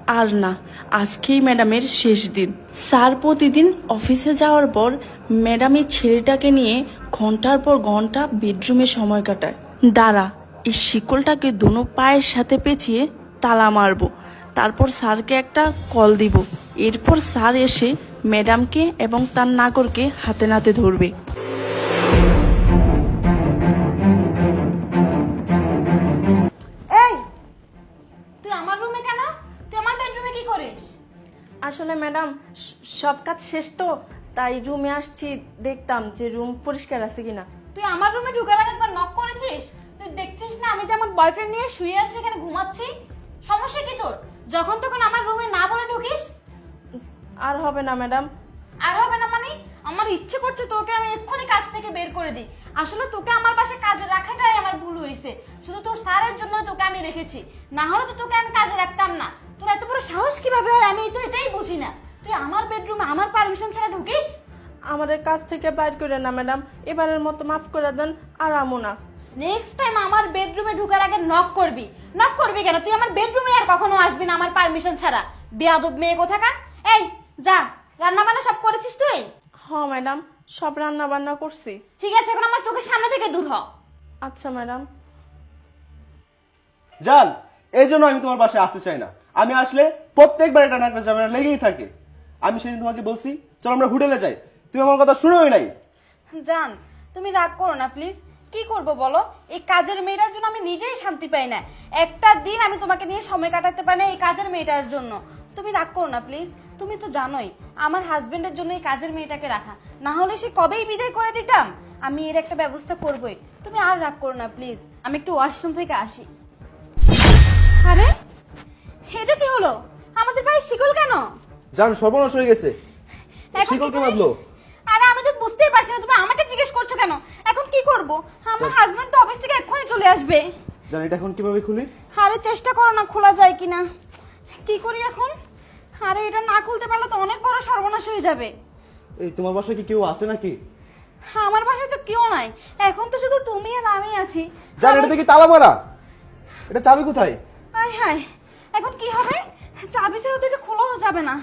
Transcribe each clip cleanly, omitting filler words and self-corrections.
আর না, আজকেই ম্যাডামের শেষ দিন। স্যার প্রতিদিন অফিসে যাওয়ার পর ম্যাডাম এই ছেলেটাকে নিয়ে ঘন্টার পর ঘন্টা বেডরুমে সময় কাটায়। দাঁড়া, এই শিকলটাকে দোনো পায়ের সাথে পেঁচিয়ে তালা মারবো, তারপর স্যারকে একটা কল দিব। এরপর স্যার এসে ম্যাডামকে এবং তার নাগরকে হাতে নাতে ধরবে। এই, তুই আমার রুমে কেন? তুই আমার বেডরুমে কি করিস? আসলে ম্যাডাম, সব কাজ শেষ তো, তাই রুমে আসছি, দেখতাম যে রুম পরিষ্কার আছে কিনা। তুই আমার রুমে ঢুকার আগে একবার নক করেছিস? তুই দেখছিস না আমি যে আমার বয়ফ্রেন্ড নিয়ে শুয়ে আছি, এখানে ঘুমাচ্ছি? সমস্যা কি তোর? যখন তখন আমার রুমে না বলে ঢুকিস। আর হবে না ম্যাডাম। আর হবে না মানে? আমার ইচ্ছে করছে তোকে আমি এক্ষুনি কাজ থেকে বের করে দিই। আসলে তোকে আমার পাশে কাজে রাখাটাই আমার ভুল হয়েছে। শুধু তোর স্যারের জন্য তোকে আমি রেখেছি, না হলে তো তোকে আমি কাজে রাখতাম না। তোর এত বড় সাহস কিভাবে হয় আমি তো এটাই বুঝি না। তুই আমার বেডরুমে আমার পারমিশন ছাড়া ঢুকিস? আমাদের কাছ থেকে বাইর করে না ম্যাডাম, এবারের মতো মাফ করে দেন, আর আমো না। নেক্সট টাইম আমার বেডরুমে ঢোকার আগে নক করবি। নক করবি কেন? তুই আমার বেডরুমে আর কখনো আসবি না আমার পারমিশন ছাড়া, বেয়াদব মেয়ে কোথাকার। এই যা, রান্না বান্না সব করেছিস তুই? হ্যাঁ ম্যাডাম, সব রান্না বান্না করছি। ঠিক আছে, এখন আমার চোখের সামনে থেকে দূর হ। আচ্ছা ম্যাডাম। জান, এই জন্য আমি তোমার বাসায় আসতে চাই না। আমি আসলে প্রত্যেকবার এটা না একটা ঝামেলা লেগেই থাকে। আমি সেদিন তোমাকে বলছি চলো আমরা হোটেলে যাই, তুমি আমার কথা শুনোই নাই। জান, তুমি রাগ করো না প্লিজ। কি করব বলো, এই কাজের মেয়েটার জন্য আমি নিজেই শান্তি পাই না। একটা দিন আমি তোমাকে নিয়ে সময় কাটাতে পারি না এই কাজের মেয়েটার জন্য। তুমি রাগ করো না প্লিজ। তুমি তো জানোই আমার হাজবেন্ডের জন্য এই কাজের মেয়েটাকে রাখা, না হলে সে কবেই বিদায় করে দিতাম। আমি এর একটা ব্যবস্থা করবই। তুমি আর রাগ করো না প্লিজ। আমি একটু ওয়াশরুম থেকে আসি। আরে এটা কি হলো? আমাদের পায়ে শিকল কেন? জান, সর্বনাশ হয়ে গেছে। এখন শিকল কি কে করি? বাঁধলো? আরে আমি তো বুঝতেই পারছি না, তুমি আমাকে জিজ্ঞেস করছো কেন? এখন কি করব? আমার হাজবেন্ড তো অফিস থেকে এক্ষুনি চলে আসবে। জান, এটা এখন কিভাবে খুলি? আরে চেষ্টা করো না, খোলা যায় কিনা। কি করি এখন? আরে এটা না খুলতে পারলে তো অনেক বড় সর্বনাশ হয়ে যাবে। এই তোমার বাসায় কি কেউ আছে নাকি? আমার বাসায় তো কেউ নাই, এখন তো শুধু তুমি আর আমি আছি। জান, এটা দেখি তালা মারা। এটা চাবি কোথায়? হায় হায়, এখন কি হবে? চাবি ছাড়া তো এটা খোলাও যাবে না।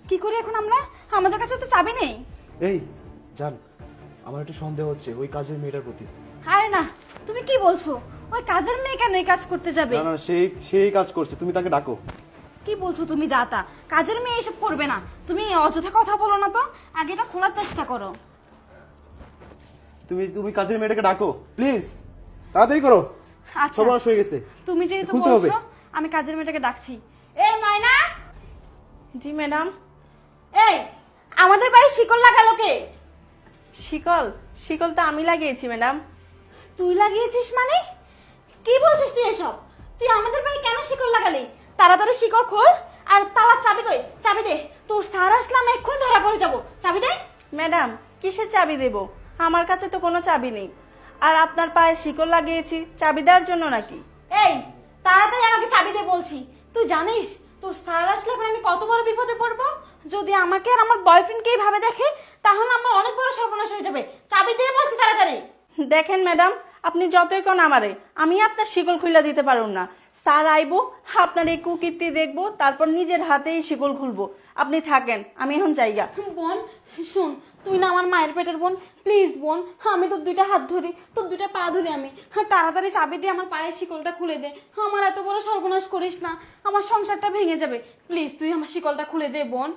কি করি এখন আমরা? আমাদের কাছে তো চাবি নেই। এই জান, আমার একটু সন্দেহ হচ্ছে ওই কাজের মেয়েটার প্রতি। আরে না, তুমি কি বলছো? ওই কাজের মেয়ে কেন এই কাজ করতে যাবে? না না, সেই কাজ করছে, তুমি তাকে ডাকো। কি বলছো তুমি? যাতা কাজের মেয়ে এসব করবে না। তুমি অযথা কথা বলো না তো, আগে এটা খোলার চেষ্টা করো। তুমি তুমি কাজের মেয়েটাকে ডাকো প্লিজ, তাড়াতাড়ি করো। আচ্ছা, সর্বনাশ হয়ে গেছে। তুমি যেহেতু খুলতে হবে। বলছো, আমি কাজের মেয়েটাকে ডাকছি। এই ময়না! জি ম্যাডাম। এই, আমাদের বাড়ি শিকল লাগালো কে? শিকল? শিকল তো আমি লাগিয়েছি ম্যাডাম। তুই লাগিয়েছিস মানে? কি বলছিস তুই এসব? তুই আমাদের বাড়ি কেন শিকল লাগালি? তাড়াতাড়ি শিকল খোল, আর তালার চাবি কই? চাবি দে। তোর স্যার আসলাম এক্ষুনি ধরা পড়ে যাবো। চাবি দে। ম্যাডাম, কিসের চাবি দেব? আমার কাছে তো কোনো চাবি নেই। আর আপনার পায়ে শিকল লাগিয়েছি চাবি দেওয়ার জন্য নাকি? এই, তাড়াতাড়ি আমাকে চাবি দে বলছি। তুই জানিস তোর স্যার আসলে এখন আমি কত বড় বিপদে পড়বো? যদি আমাকে আর আমার বয়ফ্রেন্ডকে এইভাবে দেখে তাহলে আমার অনেক বড় সর্বনাশ হয়ে যাবে। চাবি দিয়ে বলছি তাড়াতাড়ি। দেখেন ম্যাডাম, আপনি যতই কোন আমারে, আমি আপনার শিকল খুলে দিতে পারুম না। স্যার আইবো, আপনার এই কুকীর্তি দেখবো, তারপর নিজের হাতেই শিকল খুলবো। আপনি থাকেন, আমি এখন যাইগা। বোন শুন, তুই না আমার মায়ের পেটের বোন, প্লিজ বোন, আমি তোর দুইটা হাত ধরি, তোর দুইটা পা ধরি আমি। তাড়াতাড়ি চাবি দিয়ে আমার পায়ের শিকলটা খুলে দে। আমার এত বড় সর্বনাশ করিস না, আমার সংসারটা ভেঙে যাবে। প্লিজ তুই আমার শিকলটা খুলে দে বোন।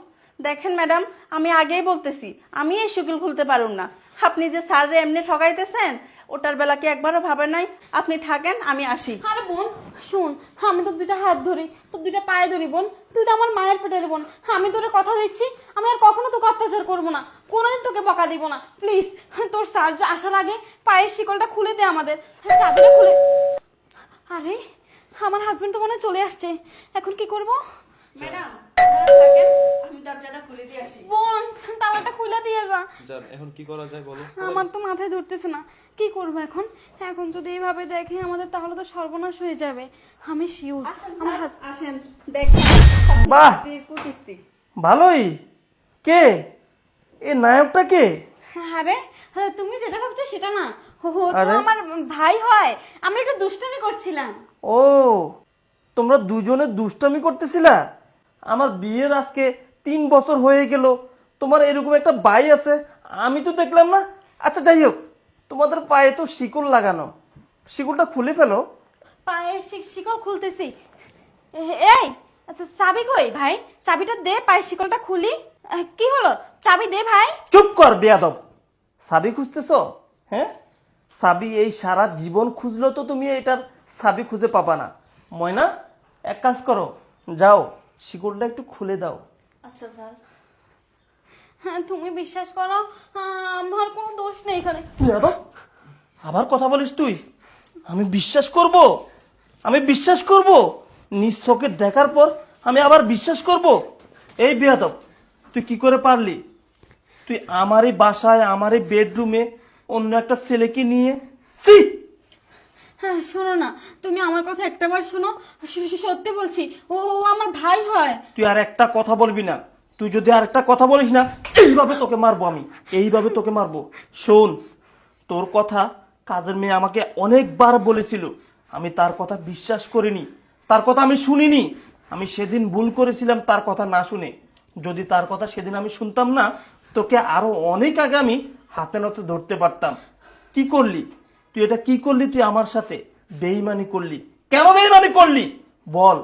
দেখেন ম্যাডাম, আমি আগেই বলতেছি আমি এই শিকল খুলতে পারুম না। আপনি যে স্যাররে এমনি ঠকাইতেছেন, ওটার বেলা কি একবারও ভাবে নাই? আপনি থাকেন, আমি আসি। আরে বোন শুন, আমি তোর দুইটা হাত ধরি, তোর দুইটা পায়ে ধরি বোন। তুই তো আমার মায়ের পেটের বোন। আমি তোরে কথা দিচ্ছি, আমি আর কখনো তোকে অত্যাচার করবো না, কোনোদিন তোকে বকা দিব না। প্লিজ তোর স্যার যে আসার আগে পায়ের শিকলটা খুলে দে আমাদের, চাবিটা খুলে। আরে আমার হাজবেন্ড তো মনে হয় চলে আসছে, এখন কি করব? ম্যাডাম থাকেন, আমি দরজাটা খুলে দিয়ে আসি। বোন তালাটা খুলে দিয়ে যা। জান, এখন কি করা যায় বলো? আমার তো মাথায় ধরতেছে না, কি করবো এখন? এখন যদি এইভাবে দেখে আমাদের তাহলে তো সর্বনাশ হয়ে যাবে। আমি শিওর আমার আসেন, দেখেন। বাহ! কুকীর্তি। ভালোই। কে এ নায়কটা? কে? আরে তুমি যেটা ভাবছো সেটা না, ও তো আরে? আমার ভাই হয়। আমরা একটু দুষ্টামি করছিলাম। ও, তোমরা দুজনে দুষ্টামি করতেছিলা? আমার বিয়ের আজকে 3 বছর হয়ে গেল, তোমার এরকম একটা ভাই আছে আমি তো দেখলাম না। আচ্ছা যাই হোক, তোমাদের পায়ে তো শিকল লাগানো, শিকলটা খুলে ফেলো। পায়ের শিকল খুলতেছি। এই আচ্ছা চাবি কই ভাই? চাবিটা দে, পায়ের শিকলটা খুলি। কি হলো? চাবি দে ভাই। চুপ কর বেয়াদব, চাবি খুঁজতেছো? হ্যাঁ, চাবি এই সারা জীবন খুঁজলেও তো তুমি এটার চাবি খুঁজে পাবা না। ময়না, এক কাজ করো, যাও শিকলটা একটু খুলে দাও। আচ্ছা স্যার। হ্যাঁ, তুমি বিশ্বাস করো, আমার কোনো দোষ নেই এখানে। বেয়াদব, আবার কথা বলিস তুই? আমি বিশ্বাস করব? আমি বিশ্বাস করব? নিজ চোখে দেখার পর আমি আবার বিশ্বাস করব? এই বেয়াদব, তুই কি করে পারলি? তুই আমারই বাসায়, আমারই বেডরুমে অন্য একটা ছেলেকে নিয়ে? ছি! হ্যাঁ শোনো না, তুমি আমার কথা একটাবার শোনো। সত্যি বলছি, ও ও আমার ভাই হয়। তুই আর একটা কথা বলবি না। তুই যদি আর একটা কথা বলিস না, এইভাবে তোকে মারবো আমি, এইভাবে তোকে মারবো। শোন, তোর কথা কাজের মেয়ে আমাকে অনেকবার বলেছিল, আমি তার কথা বিশ্বাস করিনি, তার কথা আমি শুনিনি। আমি সেদিন ভুল করেছিলাম তার কথা না শুনে। যদি তার কথা সেদিন আমি শুনতাম না, তোকে আরো অনেক আগে আমি হাতে নাতে ধরতে পারতাম। কি করলি তুই? এটা কি করলি তুই? আমার সাথে বেইমানি করলি। কেন বেইমানি করলি বল?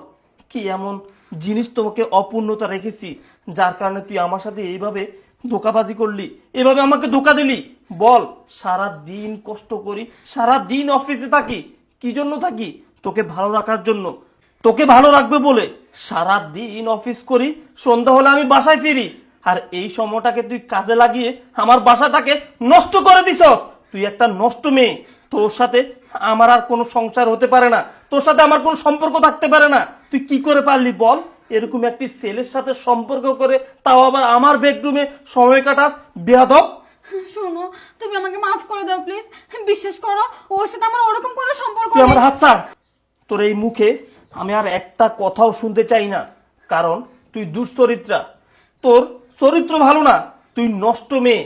কি এমন জিনিস তোমাকে অপূর্ণতা রেখেছি যার কারণে তুই আমার সাথে এইভাবে ধোকাবাজি করলি, এভাবে আমাকে ধোকা দিলি? বল। সারা দিন কষ্ট করি, সারা দিন অফিসে থাকি, কি জন্য থাকি? তোকে ভালো রাখার জন্য, তোকে ভালো রাখবে বলে সারা দিন অফিস করি, সন্ধ্যা হলে আমি বাসায় ফিরি। আর এই সময়টাকে তুই কাজে লাগিয়ে আমার বাসাটাকে নষ্ট করে দিছ। তুই একটা নষ্ট মেয়ে। তোর সাথে আমার আর কোনো সংসার হতে পারে না, তোর সাথে আমার কোনো সম্পর্ক থাকতে পারে না। তুই কি করে পারলি বল? এরকম একটি ছেলের সাথে সম্পর্ক করে, তাও আবার আমার বেডরুমে সময় কাটাস, বেয়াদব। শোনো, তুমি আমাকে মাফ করে দাও প্লিজ। বিশ্বাস করো, ওর সাথে আমার ওরকম কোনো সম্পর্ক তুই আমার নেই। হাত ছাড়। তোর এই মুখে আমি আর একটা কথাও শুনতে চাই না, কারণ তুই দুশ্চরিত্রা, তোর চরিত্র ভালো না, তুই নষ্ট মেয়ে।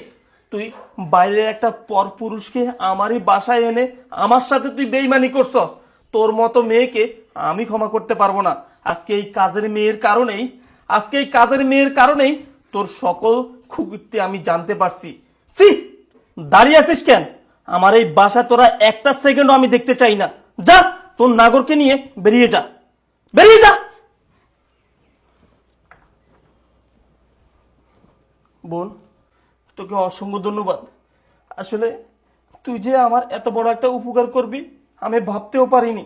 তুই বাইরের একটা পরপুরুষকে আমারই বাসায় এনে আমার সাথে তুই বেইমানি করছ। তোর মতো মেয়েকে আমি ক্ষমা করতে পারবো না। আজকে এই কাজের মেয়ের কারণেই তোর সকল খুঁটিতে আমি জানতে পারছি। সি, দাঁড়িয়ে আছিস কেন? আমার এই বাসা তোরা একটা সেকেন্ডও আমি দেখতে চাই না। যা, তোর নাগরকে নিয়ে বেরিয়ে যা, বেরিয়ে যা। বোন, তোকে অসংখ্য ধন্যবাদ। আসলে তুই যে আমার এত বড় একটা উপকার করবি আমি ভাবতেও পারিনি।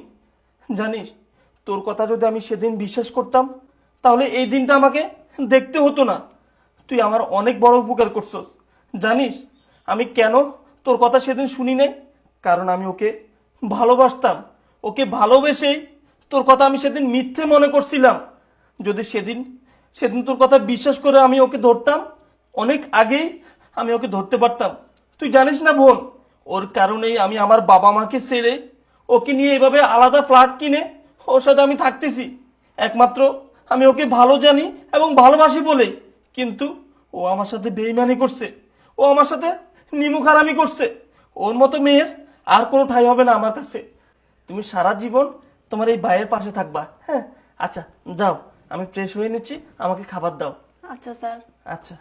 জানিস, তোর কথা যদি আমি সেদিন বিশ্বাস করতাম, তাহলে এই দিনটা আমাকে দেখতে হতো না। তুই আমার অনেক বড় উপকার করছস। জানিস আমি কেন তোর কথা সেদিন শুনি নাই? কারণ আমি ওকে ভালোবাসতাম। ওকে ভালোবেসেই তোর কথা আমি সেদিন মিথ্যে মনে করছিলাম। যদি সেদিন তোর কথা বিশ্বাস করে আমি ওকে ধরতাম, অনেক আগেই আমি ওকে ধরতে পারতাম। তুই জানিস না বোন, ওর কারণেই আমি আমার বাবা মাকে ছেড়ে ওকে নিয়ে এভাবে আলাদা ফ্ল্যাট কিনে ওর সাথে আমি থাকতেছি। একমাত্র আমি ওকে ভালো জানি এবং ভালোবাসি বলেই। কিন্তু ও আমার সাথে বেইমানি করছে, ও আমার সাথে নিমুখারামি করছে। ওর মতো মেয়ের আর কোনো ঠাঁই হবে না আমার কাছে। তুমি সারা জীবন তোমার এই ভাইয়ের পাশে থাকবা। হ্যাঁ, আচ্ছা যাও, আমি ফ্রেশ হয়ে নিচ্ছি, আমাকে খাবার দাও। আচ্ছা স্যার। আচ্ছা।